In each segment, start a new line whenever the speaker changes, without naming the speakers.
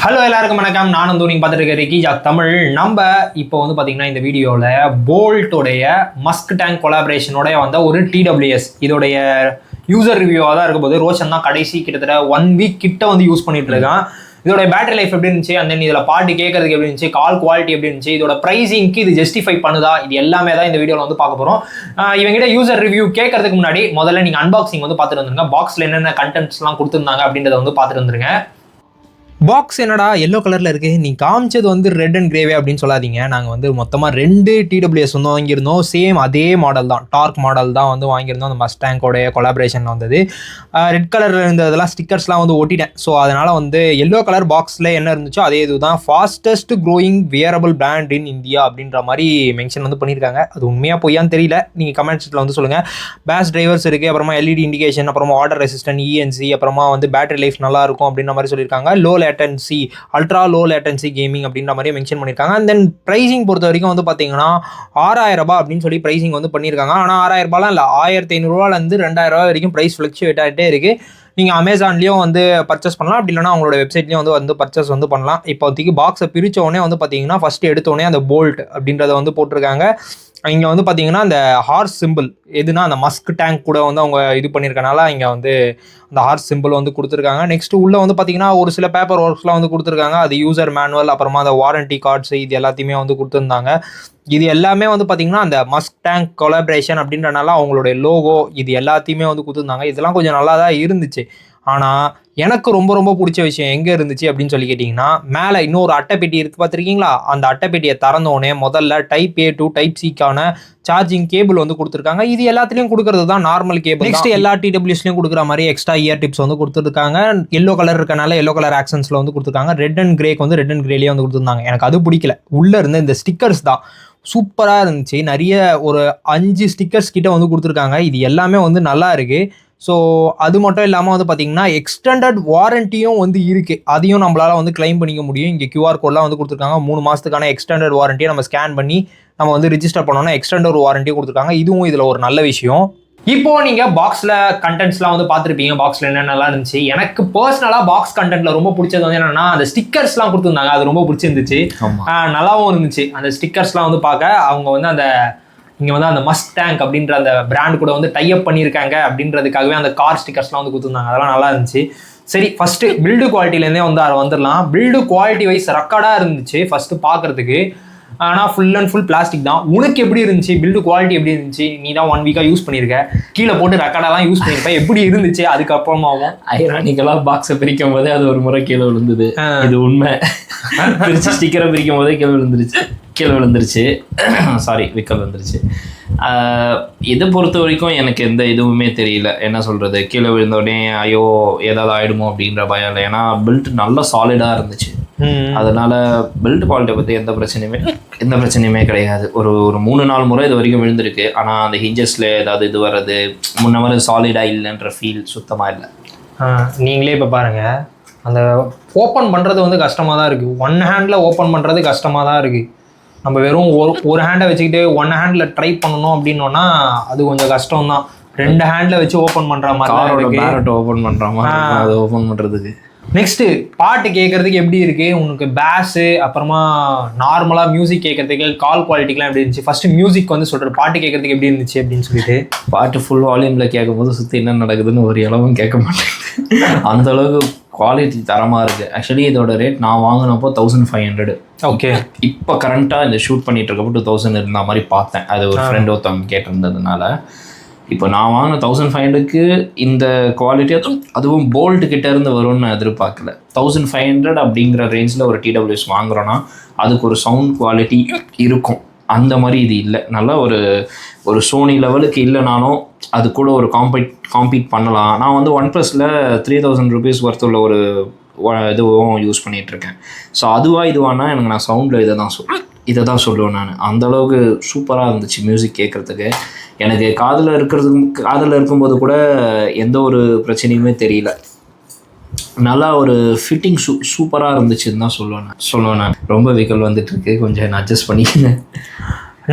Hello எல்லாருக்கும் வணக்கம். நானும் நீங்கள் பார்த்துட்டு இருக்க ரிக்கிஜாக் தமிழ். நம்ம இப்போ வந்து பார்த்தீங்கன்னா இந்த வீடியோவில் போல்ட்டோடைய மஸ்க் டேங்க் கொலாபரேஷனோடைய வந்த ஒரு TWS இதோடைய யூசர் ரிவ்யூவாக தான் இருக்கும் போது ரோஷன் தான் கடைசி கிட்டத்தட்ட 1 வீக் கிட்ட வந்து யூஸ் பண்ணிட்டு இருக்கான். இதோட பேட்டரி லைஃப் எப்படி இருந்துச்சு, அந்த இதில் பாட்டு கேட்கறதுக்கு எப்படி இருந்துச்சு, கால் குவாலிட்டி எப்படி இருந்துச்சு, இதோட ப்ரைஸிங்க்கு இது ஜஸ்டிஃபை பண்ணுதா, இது எல்லாமே தான் இந்த வீடியோவில் வந்து பார்க்க போகிறோம். இவங்ககிட்ட யூசர் ரிவ்யூ கேட்கறதுக்கு முன்னாடி முதல்ல நீங்கள் அன்பாக்சிங் வந்து பார்த்துட்டு வந்துருங்க. பாக்ஸில் என்னென்ன கண்டென்ட்ஸ்லாம் கொடுத்துருந்தாங்க அப்படின்றத வந்து பார்த்துட்டு வந்துருங்க. பாக்ஸ் என்னடா எல்லோ கலரில் இருக்குது, நீ காமிச்சது வந்து ரெட் அண்ட் கிரேவே அப்படின்னு சொல்லாதீங்க. நாங்கள் வந்து மொத்தமாக 2 TWS வந்து வாங்கியிருந்தோம். சேம் அதே மாடல் தான், டார்க் மாடல் தான் வந்து வாங்கியிருந்தோம். அந்த மஸ்டாங்கோடைய கொலாபரேஷனில் வந்தது. ரெட் கலரில் இருந்ததெல்லாம் ஸ்டிக்கர்ஸ்லாம் வந்து ஒட்டிட்டேன். ஸோ அதனால் வந்து எல்லோ கலர் பாக்ஸில் என்ன இருந்துச்சோ அதே இது தான். Fastest growing wearable brand in India அப்படின்ற மாதிரி மென்ஷன் வந்து பண்ணியிருக்காங்க. அது உண்மையாக பொய்யான்னு தெரியல, நீங்கள் கமெண்ட்ஸில் வந்து சொல்லுங்கள். பேஸ் டிரைவர்ஸ் இருக்குது, அப்புறமா LED இண்டிகேஷன், அப்புறமா வாட்டர் ரெசிஸ்டன்ட் ENC, அப்புறமா வந்து பேட்டரி லைஃப் நல்லா இருக்கும் அப்படின்ற மாதிரி சொல்லியிருக்காங்க. Low latency, ultra low latency gaming அப்படின்ற மாதிரி மென்ஷன் பண்ணியிருக்காங்க. அண்ட் தென் ப்ரைஸிங் பொறுத்த வரைக்கும் வந்து பார்த்தீங்கன்னா 6000 ரூபாய் அப்படின்னு சொல்லி ப்ரைஸிங் வந்து பண்ணியிருக்காங்க. ஆனால் 6000 ரூபாய்லாம் இல்லை, 1500 ரூபாயிலேருந்து 2000 ரூபாய் வரைக்கும் ப்ரைஸ் ஃப்ளக்சுவேட் ஆகிட்டே இருக்குது. நீங்கள் அமேசான்லேயும் வந்து பர்ச்சேஸ் பண்ணலாம், அப்படி இல்லைனா அவங்களோட வெப்சைட்லேயும் வந்து பர்ச்சேஸ் வந்து பண்ணலாம். இப்போதைக்கு பாக்ஸை பிரித்த உடனே வந்து பார்த்தீங்கன்னா ஃபஸ்ட்டு எடுத்தோடனே அந்த போல்ட் அப்படின்றத வந்து போட்டிருக்காங்க. இங்கே வந்து பார்த்தீங்கன்னா அந்த ஹார்ஸ் சிம்பிள் எதுனா அந்த மஸ்க் டேங்க் கூட வந்து அவங்க இது பண்ணியிருக்கனால இங்கே வந்து அந்த ஹார்ஸ் சிம்பிள் வந்து கொடுத்துருக்காங்க. நெக்ஸ்ட்டு உள்ளே வந்து பார்த்தீங்கன்னா ஒரு சில பேப்பர் ஒர்க்ஸ்லாம் வந்து கொடுத்துருக்காங்க. அது யூசர் மேனுவல், அப்புறமா அந்த வாரண்டி கார்ட்ஸ், இது எல்லாத்தையுமே வந்து கொடுத்துருந்தாங்க. இது எல்லாமே வந்து பார்த்தீங்கன்னா அந்த மஸ்க் டேங்க் கொலாபரேஷன் அப்படின்றனால அவங்களுடைய லோகோ இது எல்லாத்தையுமே வந்து கொடுத்துருந்தாங்க. இதெல்லாம் கொஞ்சம் நல்லா தான் இருந்துச்சு. ஆனால் எனக்கு ரொம்ப ரொம்ப பிடிச்ச விஷயம் எங்கே இருந்துச்சு அப்படின்னு சொல்லி கேட்டிங்கன்னா, மேலே இன்னொரு அட்டைப்பெட்டி இருக்குது பார்த்துருக்கீங்களா? அந்த அட்டைப்பெட்டியை திறந்தோடனே முதல்ல Type A to Type Cக்கான சார்ஜிங் கேபிள் வந்து கொடுத்துருக்காங்க. இது எல்லாத்துலேயும் கொடுக்குறது தான் நார்மல் கேபிள். நெக்ஸ்ட் எல்லா TWSலையும் கொடுக்குற மாதிரி எக்ஸ்ட்ரா இயர் டிப்ஸ் வந்து கொடுத்துருக்காங்க. எல்லோ கலர் இருக்கனால எல்லோ கலர் ஆக்சன்ஸில் வந்து கொடுத்துருக்காங்க. ரெட் அண்ட் கிரேக்கு வந்து ரெட் அண்ட் கிரேலேயே வந்து கொடுத்துருந்தாங்க. எனக்கு அது பிடிக்கல. உள்ளே இருந்த இந்த ஸ்டிக்கர்ஸ் தான் சூப்பராக இருந்துச்சு. நிறைய ஒரு 5 ஸ்டிக்கர்ஸ் கிட்ட வந்து கொடுத்துருக்காங்க. இது எல்லாமே வந்து நல்லா இருக்குது. ஸோ அது மட்டும் இல்லாமல் வந்து பார்த்தீங்கன்னா எக்ஸ்டெண்டட் வாரண்டியும் வந்து இருக்குது. அதையும் நம்மளால் வந்து கிளைம் பண்ணிக்க முடியும். இங்கே QR கோட்லாம் வந்து கொடுத்துருக்காங்க. 3 மாதத்துக்கான எக்ஸ்டெண்டட் வாரண்டியை நம்ம ஸ்கேன் பண்ணி நம்ம வந்து ரிஜிஸ்டர் பண்ணோன்னா எக்ஸ்டெண்டட் வாரண்டியும் கொடுத்துருக்காங்க. இதுவும் இதில் ஒரு நல்ல விஷயம். இப்போ நீங்கள் பாக்ஸில் கண்டென்ட்ஸ்லாம் வந்து பார்த்துருப்பீங்க. பாக்ஸில் என்னென்னலாம் இருந்துச்சு. எனக்கு பர்சனலாக பாக்ஸ் கண்டென்ட்டில் ரொம்ப பிடிச்சது வந்து என்னென்னா அந்த ஸ்டிக்கர்ஸ்லாம் கொடுத்துருந்தாங்க. அது ரொம்ப பிடிச்சிருந்துச்சு, நல்லாவும் இருந்துச்சு. அந்த ஸ்டிக்கர்ஸ்லாம் வந்து பார்க்க அவங்க வந்து அந்த இங்கே வந்து அந்த மஸ்க் டேங்க் அப்படின்ற அந்த பிராண்ட் கூட வந்து டைப் பண்ணியிருக்காங்க அப்படின்றதுக்காகவே அந்த கார் ஸ்டிக்கர்ஸ்லாம் வந்து கொடுத்துருந்தாங்க. அதெல்லாம் நல்லா இருந்துச்சு. சரி, ஃபஸ்ட்டு பில்டு குவாலிட்டிலேருந்தே வந்து அதை வந்துடலாம். பில்டு குவாலிட்டி வைஸ் ரெக்கார்டாக இருந்துச்சு ஃபஸ்ட்டு பார்க்குறதுக்கு. ஆனால் ஃபுல் அண்ட் ஃபுல் பிளாஸ்டிக் தான். உனக்கு எப்படி இருந்துச்சு, பில்டு குவாலிட்டி எப்படி இருந்துச்சு? நீ தான் 1 வீக்காக யூஸ் பண்ணியிருக்க, கீழே போட்டு ரெக்கார்டாலாம் யூஸ் பண்ணியிருப்பேன். எப்படி இருந்துச்சு? அதுக்கப்புறமாவும்
ஐரானிக்கலாக பாக்ஸை பிரிக்கும் போதே அது ஒரு முறை கீழே விழுந்தது. இது உண்மை. பிரித்து ஸ்டிக்கரை பிரிக்கும் போதே கீழே விழுந்துருச்சு. சாரி, விக்கல் வந்துருச்சு. இதை பொறுத்த வரைக்கும் எனக்கு எந்த இதுவுமே தெரியல. என்ன சொல்கிறது, கீழே விழுந்தோடனே ஐயோ ஏதாவது ஆகிடுமோ அப்படின்ற பயம் இல்லை. ஏன்னா பில்ட் நல்லா சாலிடாக இருந்துச்சு. அதனால பில்ட் குவாலிட்டியை பற்றி எந்த பிரச்சனையுமே கிடையாது. ஒரு 3-4 முறை இது வரைக்கும் விழுந்திருக்கு. ஆனால் அந்த ஹிஞ்சஸில் ஏதாவது இது வர்றது, முன்ன மாதிரி சாலிடாக இல்லைன்ற ஃபீல் சுத்தமாக இல்லை.
நீங்களே இப்போ பாருங்கள், அந்த ஓப்பன் பண்ணுறது வந்து கஷ்டமாக தான் இருக்குது. 1 ஹேண்டில் ஓப்பன் பண்ணுறது கஷ்டமாக தான் இருக்குது. நம்ம வெறும் ஒரு ஹேண்டை வச்சுக்கிட்டு 1 ஹேண்டில் ட்ரை பண்ணணும் அப்படின்னோன்னா அது கொஞ்சம் கஷ்டம் தான். 2 ஹேண்டில் வச்சு ஓப்பன் பண்ணுற மாதிரி
பேரட் ஓப்பன் பண்ணுற மாதிரி அது ஓப்பன் பண்ணுறதுக்கு.
நெக்ஸ்ட்டு பாட்டு கேட்குறதுக்கு எப்படி இருக்குது உனக்கு? பேஸு, அப்புறமா நார்மலாக மியூசிக் கேட்குறதுக்கு கால் குவாலிட்டிக்கெலாம் எப்படி இருந்துச்சு? ஃபஸ்ட்டு மியூசிக் வந்து சொல்கிற பாட்டு கேட்குறதுக்கு எப்படி இருந்துச்சு அப்படின்னு சொல்லிட்டு.
பாட்டு ஃபுல் வால்யூமில் கேட்கும்போது சுற்றி என்ன நடக்குதுன்னு ஒரு இளவும் கேட்க மாட்டேன். அந்தளவுக்கு குவாலிட்டி தரமாக இருக்குது. ஆக்சுவலி இதோட ரேட் நான் வாங்கினப்போ 1500.
ஓகே,
இப்போ கரண்ட்டாக இந்த ஷூட் பண்ணிகிட்டு இருக்கப்போ 2000 இருந்த மாதிரி பார்த்தேன். அது ஒரு ஃப்ரெண்ட் ஒருத்தவங்க கேட்டிருந்ததுனால. இப்போ நான் வாங்கின 1500க்கு இந்த குவாலிட்டி அதுவும் போல்ட் கிட்டேருந்து வரும்னு நான் எதிர்பார்க்கல. 1500 அப்படிங்கிற ரேஞ்சில் ஒரு TWS வாங்குகிறோன்னா அதுக்கு ஒரு சவுண்ட் குவாலிட்டி இருக்கும். அந்த மாதிரி இது இல்லை. நல்லா ஒரு சோனி லெவலுக்கு இல்லைனாலும் அது கூட ஒரு காம்பீட் பண்ணலாம். நான் வந்து OnePlusல 3000 rupees ஒர்த் உள்ள ஒரு இதுவும் யூஸ் பண்ணிகிட்ருக்கேன். ஸோ இதுவானா எனக்கு நான் சவுண்டில் இதை தான் சொல்லுவேன் நான். அந்தளவுக்கு சூப்பராக இருந்துச்சு மியூசிக் கேட்குறதுக்கு. எனக்கு காதில் இருக்கும்போது கூட எந்த ஒரு பிரச்சனையுமே தெரியல. நல்லா ஒரு ஃபிட்டிங் சூப்பராக இருந்துச்சுன்னு தான் சொல்லுவேன் நான். ரொம்ப வீக்கல் வந்துட்டுருக்கு, கொஞ்சம் அட்ஜஸ்ட் பண்ணிக்கிறேன்.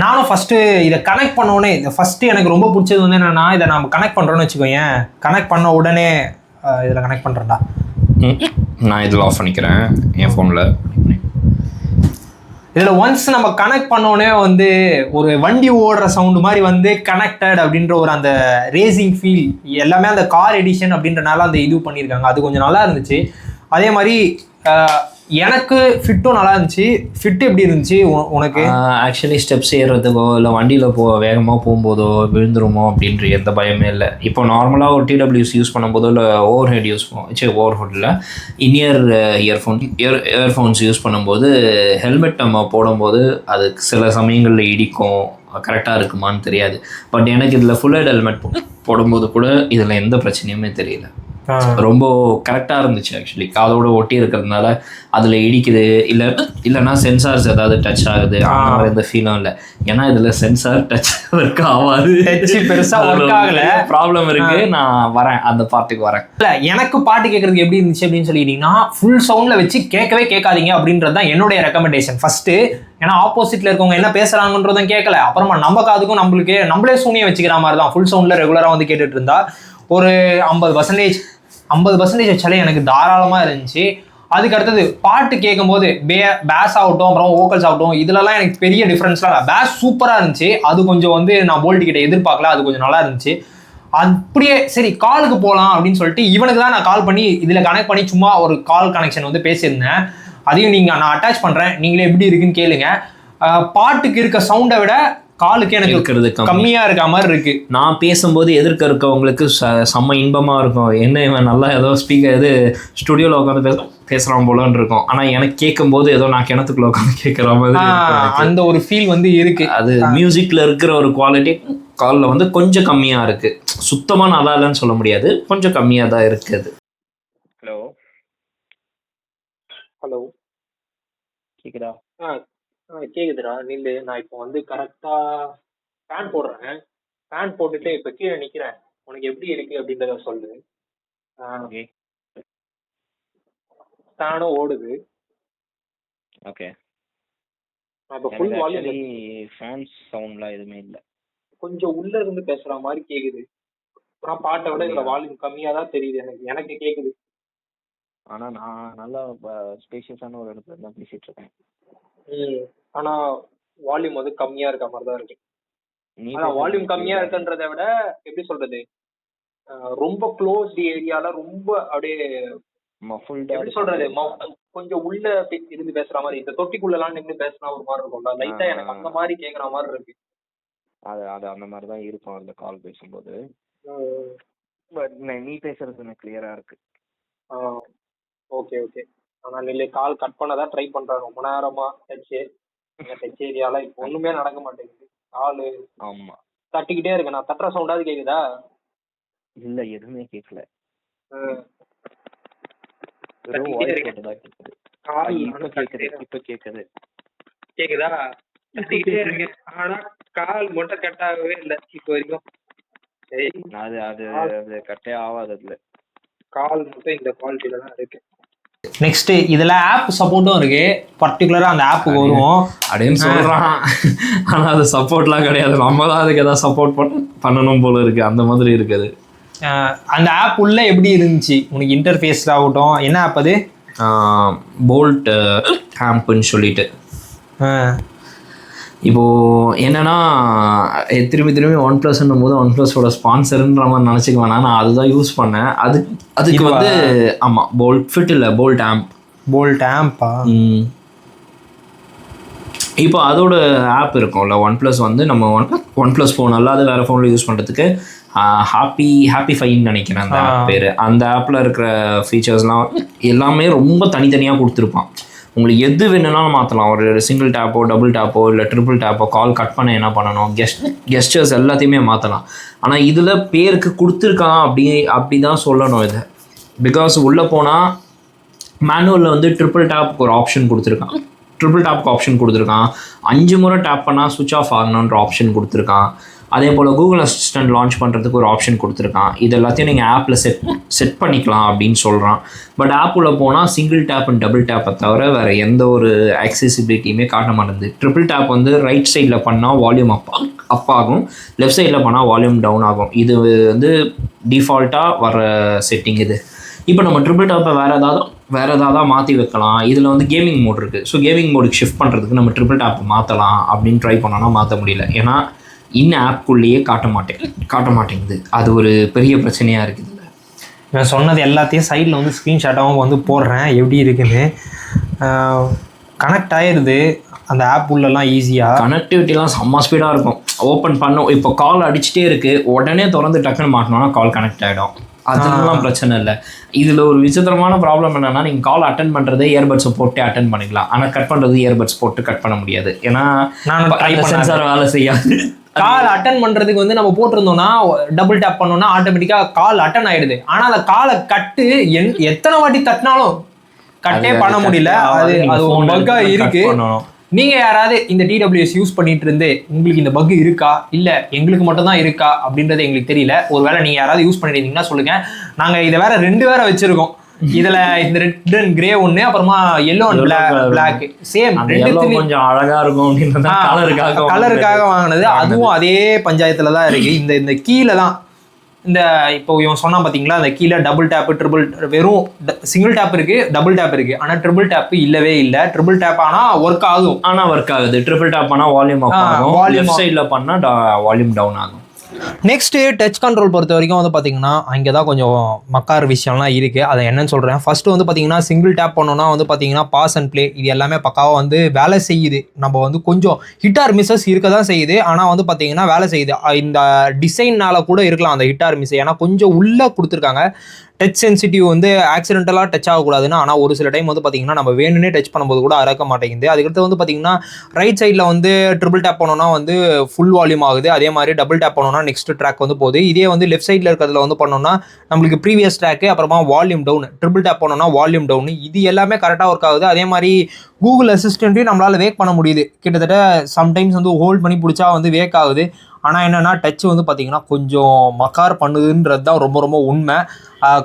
நானும் ஃபஸ்ட்டு இதை கனெக்ட் பண்ணோடனே ஃபஸ்ட்டு எனக்கு ரொம்ப பிடிச்சது வந்து என்னென்னா, இதை நம்ம கனெக்ட் பண்ணுறோன்னு வச்சுக்கோங்க. கனெக்ட் பண்ண உடனே இதில் கனெக்ட் பண்ணுறேன்டா.
நான் இதில் ஆஃப் பண்ணிக்கிறேன் என் ஃபோனில்.
இதில் ஒன்ஸ் நம்ம கனெக்ட் பண்ணோடனே வந்து ஒரு வண்டி ஓடுற சவுண்டு மாதிரி வந்து கனெக்டட் அப்படின்ற ஒரு அந்த ரேசிங் ஃபீல் எல்லாமே அந்த கார் எடிஷன் அப்படின்றனால அந்த இது பண்ணியிருக்காங்க. அது கொஞ்சம் நல்லா இருந்துச்சு. அதே மாதிரி எனக்கு ஃபிட்டும் நல்லா இருந்துச்சு. ஃபிட் எப்படி இருந்துச்சு உனக்கு?
ஆக்சுவலி ஸ்டெப்ஸ் ஏறுறதுக்கோ இல்லை வண்டியில் வேகமாக போகும்போதோ விழுந்துருமோ அப்படின்ற எந்த பயமே இல்லை. இப்போ நார்மலாக ஒரு டிடபிள்யூஸ் யூஸ் பண்ணும்போதோ இல்லை ஓவர் ஹெட் ஓவர் ஹெட்டில் இன்இயர் இயர்ஃபோன்ஸ் யூஸ் பண்ணும்போது ஹெல்மெட் நம்ம போடும்போது அது சில சமயங்களில் இடிக்கும், கரெக்டாக இருக்குமான்னு தெரியாது. பட் எனக்கு இதில் ஃபுல் ஹெட் ஹெல்மெட் போடும்போது கூட இதில் எந்த பிரச்சனையுமே தெரியல. ரொம்ப கரெக்டாக இருந்துச்சு. ஆக்சுவலி காதோட ஒட்டி இருக்கிறதுனால அதில் இடிக்குது இல்லைன்னா சென்சார்ஸ் ஏதாவது டச் ஆகுது அந்த மாதிரி எந்த ஃபீலும் இல்லை. ஏன்னா இதில் சென்சார் டச் ஒர்க் ஆகாது,
பெருசாக ஒர்க் ஆகல,
ப்ராப்ளம் இருக்கு. நான் வரேன், அந்த பாட்டுக்கு வரேன்.
இல்லை எனக்கு பாட்டு கேட்குறதுக்கு எப்படி இருந்துச்சு அப்படின்னு சொல்லிட்டீங்கன்னா ஃபுல் சவுண்டில் வச்சு கேட்கவே கேட்காதீங்க அப்படின்றது தான் என்னுடைய ரெக்கமெண்டேஷன் ஃபர்ஸ்ட்டு. ஏன்னா ஆப்போசிட்டில் இருக்கவங்க என்ன பேசுகிறாங்கன்றதும் கேட்கல, அப்புறமா நம்ம காதுக்கும் நம்மளே சூனியை வச்சுக்கிற மாதிரி தான் ஃபுல் சவுண்டில் ரெகுலராக வந்து கேட்டுட்டு இருந்தா ஒரு 50% வச்சாலே எனக்கு தாராளமாக இருந்துச்சு. அதுக்கு அடுத்தது பாட்டு கேட்கும்போது பேஸ் ஆகட்டும் அப்புறம் வோக்கல்ஸ் ஆகட்டும் இதுலலாம் எனக்கு பெரிய டிஃப்ரென்ஸ்லாம் இல்லை. பேஸ் சூப்பராக இருந்துச்சு. அது கொஞ்சம் வந்து நான் போல்ட் கிட்ட எதிர்பார்க்கல, அது கொஞ்சம் நல்லா இருந்துச்சு. அப்படியே சரி காலுக்கு போகலாம் அப்படின்னு சொல்லிட்டு இவனுக்கு தான் நான் கால் பண்ணி இதில் கனெக்ட் பண்ணி சும்மா ஒரு கால் கனெக்ஷன் வந்து பேசியிருந்தேன். அதையும் நான் அட்டாச் பண்ணுறேன், நீங்களே எப்படி இருக்குன்னு கேளுங்க. பாட்டுக்கு இருக்க சவுண்டை விட காலுக்கு எனக்கு இருக்கிறது கம்மியாக இருக்க மாதிரி இருக்கு.
நான் பேசும்போது எதிர்க்க இருக்கவங்களுக்கு செம்ம இன்பமாக இருக்கும். என்ன இவன் நல்லா ஏதோ ஸ்பீக்கர் ஸ்டுடியோவில் உட்காந்து பேசுகிறான் போலன்னு இருக்கும். ஆனால் எனக்கு கேட்கும்போது ஏதோ நான் கிணத்துக்குள்ள உட்காந்து கேட்குற மாதிரி
அந்த ஒரு ஃபீல் வந்து இருக்கு.
அது மியூசிக்கில் இருக்கிற ஒரு குவாலிட்டி காலில் வந்து கொஞ்சம் கம்மியாக இருக்குது. சுத்தமாக நல்லா இல்லைன்னு சொல்ல முடியாது, கொஞ்சம் கம்மியாக தான் இருக்குது.
ஹலோ
கேட்குதா?
கேக்குதுடா. நில்லு, நான் இப்போ வந்து கரெக்டா ஃபேன் போடுறேன். ஃபேன் போட்டுட்டு இப்போ கீழே நிக்கிறேன். உனக்கு எப்படி இருக்கு அப்படின்றத சொல்லு. ஃபேனும் ஓடுது.
ஓகே.
இப்போ ஃபுல் வால்யூம்.
ஃபேன் சவுண்ட்லாம் எதுவுமே இல்லை.
கொஞ்சம் உள்ள இருந்து பேசுற மாதிரி கேக்குது. அப்புறம் பாட்டை விட இதுல வால்யூம் கம்மியா தான் தெரியுது எனக்கு கேக்குது.
ஆனா நான் நல்லா ஸ்பேஷியஸான ஒரு இடத்துல தான் பேசிட்டு இருக்கேன்.
ஆனா வால்யூம் வந்து கம்மியா இருக்க மாதிரி தான் இருக்கு. ஆனா வால்யூம் கம்மியா இருக்குன்றத விட எப்படி சொல்றது, ரொம்ப க்ளோஸ்ட் ஏரியால ரொம்ப அப்படியே எப்படி சொல்றது கொஞ்சம் உள்ள இருந்து பேசுற மாதிரி, இந்த தொட்டிக்குள்ள எல்லாம் நின்று பேசுற ஒரு மாதிரி இருக்கும்ல, லைட்டா எனக்கு அந்த மாதிரி கேக்குற மாதிரி இருக்கு.
அது அந்த மாதிரி தான் இருக்கும் அந்த கால் பேசும்போது. பட் நீ பேசுறது எனக்கு கிளியரா இருக்கு.
Okay okay. ஆனா நீ கால் கட் பண்ணதான் ட்ரை பண்றேன் ரொம்ப நேரமா. டச் ஏரியால இப்போ ஒண்ணுமே நடக்க மாட்டேங்குது. காலு
ஆமா
தட்டிக்கிட்டே இருக்கு. நான் தட்டுற சவுண்டாவது கேக்குதா?
இல்ல எதுவுமே கேட்கல. இப்ப கேக்குது.
கேக்குதா? தட்டிக்கிட்டே இருக்கு. ஆனா கால் மட்டும் கட் ஆகவே இல்லை இப்போ வரைக்கும்.
அது கட்டே ஆகாது. அதுல
கால் மட்டும் இந்த குவாலிட்டியில தான் இருக்கு. நெக்ஸ்ட் இதுல ஆப் சப்போர்ட்டும் இருக்கு. பர்டிகுலரா அந்த ஆப்புக்கு வருவோம்
அப்படின்னு சொல்றான். ஆனா அது சப்போர்ட்லாம் கிடையாது. நம்ம தான் அதுக்கு ஏதாவது சப்போர்ட் பண்ணணும் போல இருக்கு. அந்த மாதிரி இருக்குது.
அந்த ஆப் உள்ள எப்படி இருந்துச்சு உனக்கு? இன்டர்ஃபேஸ்ல ஆகட்டும். என்ன ஆப் அது?
போல்ட் ஆம்ப்னு சொல்லிட்டு. இப்போது என்னென்னா திரும்பி OnePlusன்னும் போது OnePlusோட ஸ்பான்சருன்ற மாதிரி நினச்சிக்க வேணாம். நான் அதுதான் யூஸ் பண்ணேன். அதுக்கு வந்து ஆமாம் போல்ட் ஃபிட் இல்லை, போல்ட் ஆம்பா. இப்போ அதோட ஆப் இருக்கும்ல OnePlus வந்து நம்ம OnePlus ஃபோன் அல்லாத வேறு ஃபோனில் யூஸ் பண்ணுறதுக்கு ஹாப்பிஃபைன்னு நினைக்கிறேன் அந்த ஆப் பேர். அந்த ஆப்பில் இருக்கிற ஃபீச்சர்ஸ்லாம் எல்லாமே ரொம்ப தனித்தனியாக கொடுத்துருப்பான். உங்களுக்கு எது வேணும்னாலும் மாற்றலாம். ஒரு சிங்கிள் டேப்போ டபுள் டேப்போ இல்லை ட்ரிபிள் டேப்போ கால் கட் பண்ண என்ன பண்ணணும், கெஸ்டர்ஸ் எல்லாத்தையுமே மாற்றலாம். ஆனால் இதில் பேருக்கு கொடுத்துருக்கான் அப்படி தான் சொல்லணும் இதை. பிகாஸ் உள்ளே போனால் மேனுவலில் வந்து ட்ரிபிள் டேப்புக்கு ஒரு ஆப்ஷன் கொடுத்துருக்கான். 5 முறை டேப் பண்ணால் சுவிட்ச் ஆஃப் ஆகணுன்ற ஆப்ஷன் கொடுத்துருக்கான். அதே போல் கூகுள் அசிஸ்டன்ட் லான்ச் பண்ணுறதுக்கு ஒரு ஆப்ஷன் கொடுத்துருக்கான். இது எல்லாத்தையும் நீங்கள் ஆப்பில் செட் பண்ணிக்கலாம் அப்படின்னு சொல்கிறான். பட் ஆப்புள்ள போனால் சிங்கிள் டேப் அண்ட் டபுள் டேப்பை தவிர வேறு எந்த ஒரு ஆக்சசிபிலிட்டியுமே காட்ட மாட்டேங்குது. ட்ரிபிள் டேப் வந்து ரைட் சைடில் பண்ணால் வால்யூம் அப் ஆகும், லெஃப்ட் சைடில் பண்ணால் வால்யூம் டவுன் ஆகும். இது வந்து டிஃபால்ட்டாக வர செட்டிங் இது. இப்போ நம்ம ட்ரிபிள் டேப்பை வேறு ஏதாவது வேறு ஏதாவது மாற்றி வைக்கலாம். இதில் வந்து கேமிங் மோட் இருக்குது. ஸோ கேமிங் மோடுக்கு ஷிஃப்ட் பண்ணுறதுக்கு நம்ம ட்ரிபிள் டேப் மாற்றலாம் அப்படின்னு ட்ரை பண்ணோன்னா மாற்ற முடியல. ஏன்னா ஆப்குள்ளேயே காட்ட மாட்டேங்குது. அது ஒரு பெரிய பிரச்சனையாக இருக்குது.
நான் சொன்னது எல்லாத்தையும் சைடில் வந்து ஸ்க்ரீன்ஷாட்டாகவும் வந்து போடுறேன் எப்படி இருக்குன்னு. கனெக்ட் ஆயிடுது அந்த ஆப் உள்ளலாம் ஈஸியாக.
கனெக்டிவிட்டிலாம் செம்ம ஸ்பீடாக இருக்கும். ஓப்பன் பண்ணோம், இப்போ கால் அடிச்சுட்டே இருக்குது, உடனே திறந்து டக்குன்னு மாட்டினோன்னா கால் கனெக்ட் ஆகிடும். அதெல்லாம் பிரச்சனை இல்லை. இதில் ஒரு விசித்திரமான ப்ராப்ளம் என்னென்னா, நீங்கள் கால் அட்டன் பண்ணுறது இயர்பட்ஸை போட்டு அட்டன் பண்ணிக்கலாம். ஆனால் கட் பண்ணுறது இயர்பட்ஸ் போட்டு கட் பண்ண முடியாது. ஏன்னா சென்சார் வேலை செய்யாது.
கால் அட்டன் பண்ணுறதுக்கு வந்து நம்ம போட்டிருந்தோம்னா டபுள் டேப் பண்ணோம்னா ஆட்டோமேட்டிக்காக கால் அட்டன் ஆகிடுது. ஆனால் அந்த காலை கட்டு எத்தனை வாட்டி தட்டினாலும் கட்டே பண்ண முடியல. அது ஒரு பக்காக இருக்கு. நீங்க யாராவது இந்த TWS யூஸ் பண்ணிட்டு இருந்து உங்களுக்கு இந்த பக் இருக்கா இல்ல எங்களுக்கு மட்டும் தான் இருக்கா அப்படின்றது எங்களுக்கு தெரியல. ஒருவேளை நீங்க யாராவது யூஸ் பண்ணிருந்தீங்கன்னா சொல்லுங்க. நாங்க இதை வேற 2 வேற வச்சிருக்கோம். இதுல இந்த ரெட் அண்ட் கிரே ஒண்ணு, அப்புறமா எல்லோ அண்ட் பிளாக் சேம் ரெண்டுத்துலயும்
கொஞ்சம் அழகா இருக்கும்.
கலருக்காக வாங்கினது. அதுவும் அதே பஞ்சாயத்துல தான் இருக்கு. இந்த கீழே தான் இந்த இப்போ இவன் சொன்னா பாத்தீங்களா, அந்த கீழே டபுள் டேப் ட்ரிபிள், வெறும் சிங்கிள் டேப் இருக்கு, டபுள் டேப் இருக்கு. ஆனா ட்ரிபிள் டேப் இல்லவே இல்லை. ட்ரிபிள் டேப் ஆனா ஒர்க் ஆகும்.
ஆனா ஒர்க் ஆகுது. ட்ரிபிள் டேப் ஆனா வால்யூம் அப் ஆகும், லெஃப்ட் சைடுல பண்ணா வால்யூம் டவுன் ஆகும்.
நெக்ஸ்ட் டச் கண்ட்ரோல் பொறுத்த வரைக்கும் வந்து பார்த்தீங்கன்னா அங்கே தான் கொஞ்சம் மக்கார் விஷயம்லாம் இருக்குது. அதை என்னன்னு சொல்கிறேன். ஃபர்ஸ்ட் வந்து பார்த்தீங்கன்னா சிங்கிள் டேப் பண்ணோன்னா வந்து பார்த்தீங்கன்னா பாஸ் அண்ட் ப்ளே இது எல்லாமே பக்காவாக வந்து வேலை செய்யுது. நம்ம வந்து கொஞ்சம் ஹிட் ஆர் மிஸ்ஸஸ் இருக்க தான் செய்யுது. ஆனால் வந்து பார்த்தீங்கன்னா வேலை செய்யுது. இந்த டிசைன்னால கூட இருக்கலாம் அந்த ஹிட் ஆர் மிஸ். ஏன்னா கொஞ்சம் உள்ளே கொடுத்துருக்காங்க. டச் சென்சிட்டிவ் வந்து ஆக்சிடென்டலாக டச் ஆகக்கூடாதுன்னு. ஆனால் ஒரு சில டைம் வந்து பார்த்தீங்கன்னா நம்ம வேணுன்னே டச் பண்ணும்போது கூட அறக்க மாட்டேங்குது. அதுக்கடுத்து வந்து பார்த்தீங்கன்னா ரைட் சைடில் வந்து ட்ரிபிள் டேப் பண்ணோன்னா வந்து ஃபுல் வால்யூம் ஆகுது. அதே மாதிரி டபுள் டேப் பண்ணோன்னா நெக்ஸ்ட் ட்ராக் வந்து போகுது. இதே வந்து லெஃப்ட் சைடில் இருக்கிறதுல வந்து பண்ணோம்னா நம்மளுக்கு ப்ரீவியஸ் ட்ராக்கு, அப்புறமா வால்யூம் டவுன், ட்ரிபிள் டேப் பண்ணோன்னா வால்யூம் டவுன், இது எல்லாமே கரெக்டாக ஒர்க் ஆகுது. அதே மாதிரி கூகுள் அசிஸ்டண்ட்டையும் நம்மளால் வேக் பண்ண முடியுது. கிட்டத்தட்ட சம்டைம்ஸ் வந்து ஹோல்ட் பண்ணி பிடிச்சா வந்து வேக் ஆகுது. ஆனால் என்னென்னா டச் வந்து பார்த்தீங்கன்னா கொஞ்சம் மக்கார் பண்ணுதுன்றது தான் ரொம்ப ரொம்ப உண்மை.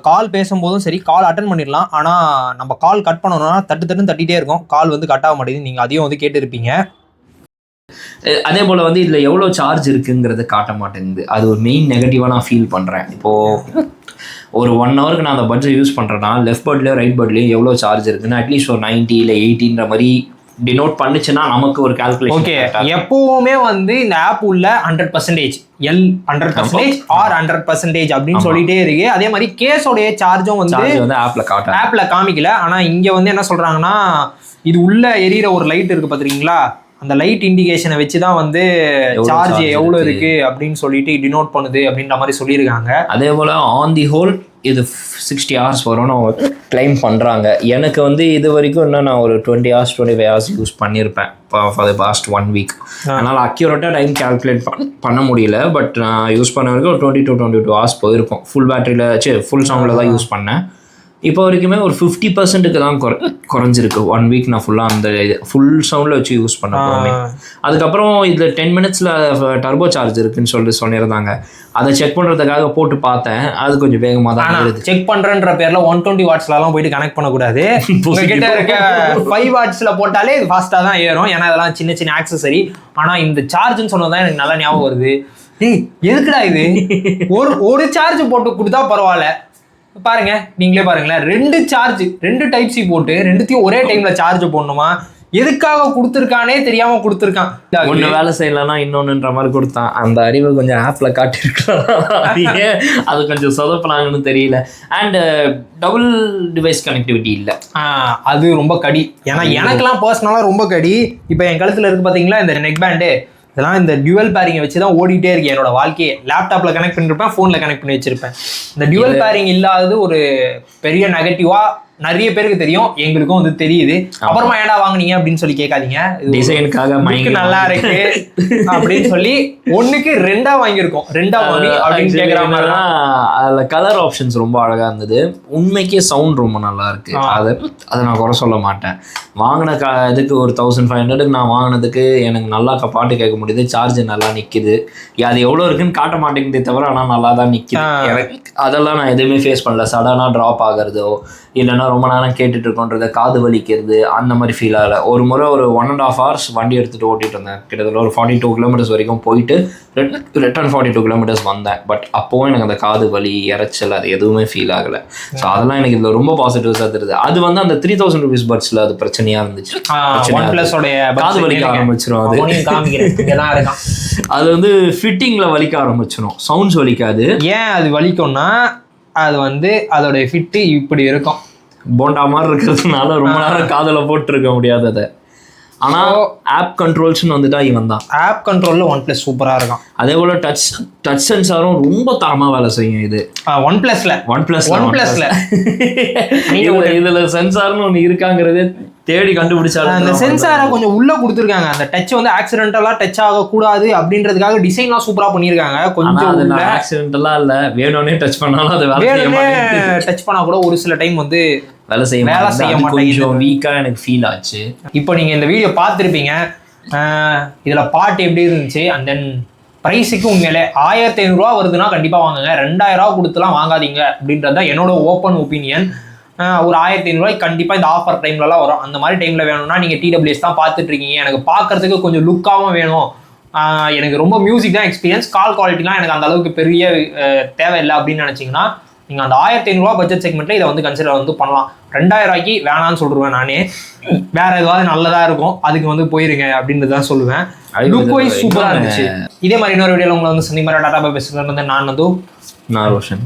கால் பேசும்போதும் சரி, கால் அட்டன் பண்ணிடலாம். ஆனால் நம்ம கால் கட் பண்ணணும்னா தட்டுன்னு தட்டிகிட்டே இருக்கும். கால் வந்து கட் ஆக மாட்டேங்குது. நீங்கள் அதையும் வந்து கேட்டுருப்பீங்க.
அதே போல் வந்து இதில் எவ்வளோ சார்ஜ் இருக்குங்கிறது காட்ட மாட்டேங்குது. அது ஒரு மெயின் நெகட்டிவாக நான் ஃபீல் பண்ணுறேன். இப்போது ஒரு 1 ஹவருக்கு நான் அந்த பட்ஜெட் யூஸ் பண்ணுறேன்னா லெஃப்ட் பர்ட்லேயும் ரைட் பர்ட்லேயும் எவ்வளோ சார்ஜ் இருக்குன்னு அட்லீஸ்ட் ஒரு 90 இல்லை 80ன்ற மாதிரி டினோட் பண்ணுச்சுன்னா நமக்கு ஒரு கால்குலேஷன்.
ஓகே, எப்பவுமே வந்து இந்த ஆப் உள்ள 100% 100% ஆர் 100% அப்படின்னு சொல்லிட்டே இருக்கு. அதே மாதிரி கேஸோடைய சார்ஜும் வந்து ஆப்ல காமிக்கல. ஆனா இங்க வந்து என்ன சொல்றாங்கன்னா, இது உள்ள எரியிற ஒரு லைட் இருக்கு பாத்தீங்களா, அந்த லைட் இண்டிகேஷனை வச்சு தான் வந்து சார்ஜ் எவ்வளோ இருக்கு அப்படின்னு சொல்லிட்டு டினோட் பண்ணுது அப்படின்ற மாதிரி சொல்லியிருக்காங்க.
அதே போல் ஆன் தி ஹோல் இது 60 hours வரும்னு அவங்க கிளைம் பண்ணுறாங்க. எனக்கு வந்து இது வரைக்கும் இன்னும் நான் ஒரு 20 hours 25 hours யூஸ் பண்ணியிருப்பேன் ஃபார் த பாஸ்ட் 1 week. அதனால் அக்யூரேட்டாக டைம் கால்குலேட் பண்ண முடியல. பட் நான் யூஸ் பண்ண வரைக்கும் ஒரு 20 to 22 hours போயிருக்கும். ஃபுல் பேட்டரியில் ஃபுல் சவுண்டில் தான் யூஸ் பண்ணேன். இப்போ வரைக்குமே ஒரு 50%க்கு தான் குறைஞ்சிருக்கு. 1 week நான் ஃபுல்லாக அந்த ஃபுல் சவுண்டில் வச்சு யூஸ் பண்ண. அதுக்கப்புறம் இதில் 10 minutes டர்போ சார்ஜ் இருக்குன்னு சொல்லியிருந்தாங்க. அதை செக் பண்ணுறதுக்காக போட்டு பார்த்தேன். அது கொஞ்சம் வேகமாக தான் இருக்குது.
செக் பண்ணுறன்ற பேரில் 120 wattsலாம் போயிட்டு கனெக்ட் பண்ணக்கூடாது. உங்ககிட்ட இருக்க 5 watts போட்டாலே இது ஃபாஸ்ட்டாக தான் ஏறும். ஏன்னா இதெல்லாம் சின்ன சின்ன ஆக்சசரி. ஆனால் இந்த சார்ஜ்னு சொன்னதான் எனக்கு நல்லா ஞாபகம் வருது. எதுக்குடா இது, ஒரு சார்ஜ் போட்டு கொடுத்தா பரவாயில்ல. பாருங்க, நீங்களே பாருங்களேன், 2 சார்ஜ் 2 டைப் சி போட்டு 2த்தையும் ஒரே டைம்ல சார்ஜ் போடணுமா? எதுக்காக கொடுத்துருக்கானே தெரியாம கொடுத்துருக்கான்.
ஒன்று வேலை செய்யலன்னா இன்னொன்னுன்ற மாதிரி கொடுத்தான். அந்த அறிவை கொஞ்சம் ஆப்ல காட்டியிருக்கலாம். அது கொஞ்சம் சொதப்பினாங்கன்னு தெரியல. அண்ட் டபுள் டிவைஸ் கனெக்டிவிட்டி இல்லை.
அது ரொம்ப கடி. ஏன்னா எனக்கெல்லாம் பர்சனலாக ரொம்ப கடி. இப்போ என் கழுத்துல இருக்கு பார்த்தீங்களா இந்த நெக் பேண்டு, இதெல்லாம் இந்த டியூவல் பேரிங்கை வச்சு தான் ஓடிட்டே இருக்கு என்னோட வாழ்க்கையே. லேப்டாப்பில் கனெக்ட் பண்ணிருப்பேன், ஃபோனில் கனெக்ட் பண்ணி வச்சிருப்பேன். இந்த டியூவல் பேரிங் இல்லாதது ஒரு பெரிய நெகட்டிவா நிறைய பேருக்கு தெரியும், எங்களுக்கும் வந்து தெரியுது. அப்புறமா ஏடா வாங்குனீங்க அப்படின்னு சொல்லி கேட்காதீங்க.
டிசைனுக்காக
நல்லா இருக்கு அப்படின்னு சொல்லி 1க்கு 2 வாங்கியிருக்கோம். 2 வாங்கி அப்படின்னு கேட்குற மாதிரி தான்.
அதில் கலர் ஆப்ஷன்ஸ் ரொம்ப அழகாக இருந்தது. உண்மைக்கே சவுண்ட் ரொம்ப நல்லா இருக்கு. அதை நான் குறை சொல்ல மாட்டேன். வாங்கின இதுக்கு ஒரு 1500க்கு நான் வாங்கினதுக்கு எனக்கு நல்லா பாட்டு கேட்க முடியுது. சார்ஜ் நல்லா நிற்குது. அது எவ்வளோ இருக்குன்னு காட்ட மாட்டேங்குதே தவிர ஆனால் நல்லா தான் நிற்குது. எனக்கு அதெல்லாம் நான் எதுவுமே ஃபேஸ் பண்ணல. சடனாக ட்ராப் ஆகிறதோ இல்லைன்னா ரொம்ப நேரம் கேட்டுட்டு இருக்கோன்றது, காது வலிக்கிறது அந்த மாதிரி ஃபீல் ஆகலை. ஒரு முறை ஒரு 1.5 hours வண்டி எடுத்துகிட்டு ஓட்டிகிட்டு இருந்தேன். கிட்டத்தட்ட ஒரு 42 kilometers வரைக்கும் போயிட்டு ரிட்டர்ன் 42 kilometers வந்தேன். பட் அப்போவும் எனக்கு அந்த காது வலி, இறைச்சல் அது எதுவுமே ஃபீல் ஆகலை. ஸோ அதெல்லாம் எனக்கு இதில் ரொம்ப பாசிட்டிவ்ஸாக தெரியுது. அது வந்து அந்த 3000 rupees பட்ஸில் அது பிரச்சனையாக இருந்துச்சு. காது வலிக்க ஆரம்பிச்சிடும். அது வந்து ஃபிட்டிங்கில் வலிக்க ஆரம்பிச்சிடும், சவுண்ட்ஸ் வலிக்காது.
ஏன் அது வலிக்கும்னா அது வந்து அதோட ஃபிட்டு இப்படி இருக்கும்,
போண்டா மாதிரி இருக்கிறதுனால ரொம்ப நேரம் காதில் போட்டுருக்க முடியாது அதை. ஆனால் ஆப் கண்ட்ரோல்ஸ்னு வந்துட்டா இவன் தான்.
ஆப் கண்ட்ரோலில் OnePlus சூப்பராக இருக்கும்.
அதே போல் டச் சென்சாரும் ரொம்ப தரமாக வேலை செய்யும். இது
OnePlusல
இதில் சென்சார்னு ஒன்று இருக்காங்கிறதே தேடி கண்டுபிடிச்சாலும்
அந்த சென்சாரை கொஞ்சம் உள்ள கொடுத்துருக்காங்க. அந்த டச் வந்து ஆக்சிடென்டலா டச் ஆகக்கூடாது அப்படின்றதுக்காக டிசைன்லாம் சூப்பரா பண்ணியிருக்காங்க. கொஞ்சம்
ஆக்சிடென்டலா இல்ல, வேணும்னே டச் பண்ணாலும் அது வேணும்னே
டச் பண்ணா கூட ஒரு சில டைம் வந்து
வேலை செய்ய மாட்டேங்குது. கொஞ்சம் வீக்கா எனக்கு ஃபீல் ஆச்சு.
இப்போ நீங்க இந்த வீடியோ பார்த்துருப்பீங்க. இதுல பாட்டு எப்படி இருந்துச்சு, அண்ட் தென் ப்ரைஸுக்கு உண்மையிலே 1500 ரூபா வருதுன்னா கண்டிப்பா வாங்குங்க. 2000 ரூபா கொடுத்துலாம் வாங்காதீங்க அப்படின்றது தான் என்னோட ஓப்பன் ஒப்பீனியன். ஒரு 1500 ரூபாய்க்கு கண்டிப்பாக இந்த ஆஃபர் டைம்லலாம் வரும். அந்த மாதிரி டைமில் வேணும்னா நீங்கள் TWS தான் பார்த்துட்டு இருக்கீங்க. எனக்கு பார்க்கறதுக்கு கொஞ்சம் லுக்காகவும் வேணும், எனக்கு ரொம்ப மியூசிக் தான் எக்ஸ்பீரியன்ஸ், கால் குவாலிட்டிலாம் எனக்கு அந்த அளவுக்கு பெரிய தேவையில்லை அப்படின்னு நினச்சிங்கன்னா நீங்கள் அந்த 1500 ரூபா பட்ஜெட் செக்மெண்ட்டில் இதை வந்து கன்சிடர் வந்து பண்ணலாம். 2000 ரூபாய்க்கு வேணான்னு சொல்லிடுவேன் நானே. வேறு எதுவாவது நல்லதாக இருக்கும் அதுக்கு வந்து போயிருங்க அப்படின்னு தான் சொல்லுவேன். லுக் வைஸ் சூப்பராக இருந்துச்சு. இதே மாதிரி இன்னொரு வீடியோவில் உங்களை வந்து சந்திமாரா டாடா பை பேசுகிறது வந்து நான் வந்து
நான் ரோஷன்.